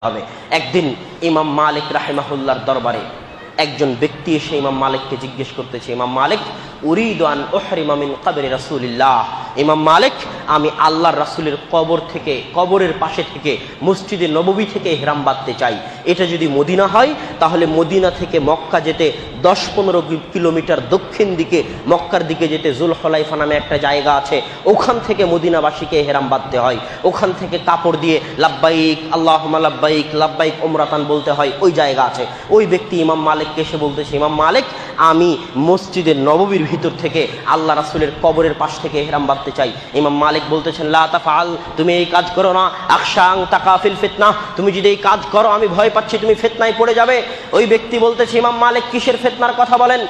হবে। একদিন ইমাম মালিক রাহিমাহুল্লাহর দরবারে একজন ব্যক্তি এসে ইমাম মালিককে জিজ্ঞেস করতেছে, ইমাম মালিক, উরিদু আন উহরিমা মিন কবরি রাসূলিল্লাহ, ইমাম মালিক, আমি আল্লাহর রাসূলের কবর থেকে, কবরের পাশে থেকে, মসজিদে নববী থেকে ইহরাম বাঁধতে চাই। এটা যদি মদিনা হয় তাহলে মদিনা থেকে মক্কা যেতে 10-15 কিলোমিটার দক্ষিণ দিকে মক্কার দিকে যেতে জুলহুলাইফা নামে একটা জায়গা আছে, ওখান থেকে মদিনাবাসীকে ইহরাম বাঁধতে হয়। ওখান থেকে কাপড় দিয়ে লাব্বাইক আল্লাহুম্মা লাব্বাইক লাব্বাইক উমরাতান বলতে হয়, ওই জায়গা আছে। ওই ব্যক্তি ইমাম মালিককে এসে বলতেছে, ইমাম মালিক, আমি মসজিদের নববীর ভিতর থেকে আল্লাহ রাসূলের কবরের পাশ থেকে ইহরাম বাঁধতে চাই। ইমাম মালিক বলতেছেন, লা তাফআল, তুমি এই কাজ করো না, আখশাং তাকাফিল ফিতনা, তুমি যদি এই কাজ করো আমি ভয় পাচ্ছি তুমি ফিতনায় পড়ে যাবে। ওই ব্যক্তি বলতেছে, ইমাম মালিক, কিসের ফিতনার কথা বলেন?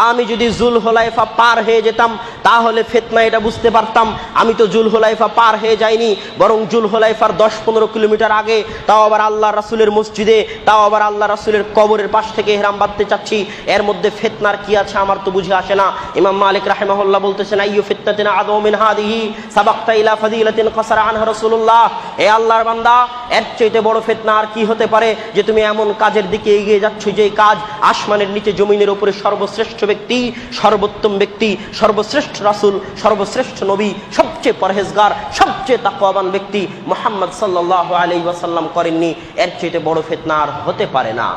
আমি যদি জুলহুলাইফা পার হয়ে যেতাম তাহলে ফিতনা এটা বুঝতে পারতাম। আমি তো জুলহুলাইফা পার হয়ে যাইনি, বরং জুলহুলাইফার 10-15 কিলোমিটার আগে, তাও আবার আল্লাহ রাসূলের মসজিদে, তাও আবার আল্লাহ রাসূলের কবরের পাশ থেকে ইহরাম বাঁধতে চাচ্ছি। এর মধ্যে ফিতনার কি আছে আমার তো বুঝে আসে না। ইমাম মালিক রাহিমাহুল্লাহ বলতেছেন, আইয়ু ফিতনাতিন আযম মিন হাদিহি সাবাকতা ইলা ফাদিলাতিন কাসারা আনহা রাসূলুল্লাহ, হে আল্লাহর বান্দা, এর চাইতে বড় ফিতনা আর কি হতে পারে যে তুমি এমন কাজের দিকে এগিয়ে যাচ্ছ যে কাজ আসমানের নিচে জমিনের উপরে সর্বশ্রেষ্ঠ ব্যক্তি, সর্বোত্তম ব্যক্তি, সর্বশ্রেষ্ঠ রাসূল, সর্বশ্রেষ্ঠ নবী, সবচেয়ে পরহেজগার, সবচেয়ে তাকওয়াবান ব্যক্তি মুহাম্মদ সাল্লাল্লাহু আলাইহি ওয়াসাল্লাম করেননি। এর চাইতে বড় ফিতনা আর হতে পারে না।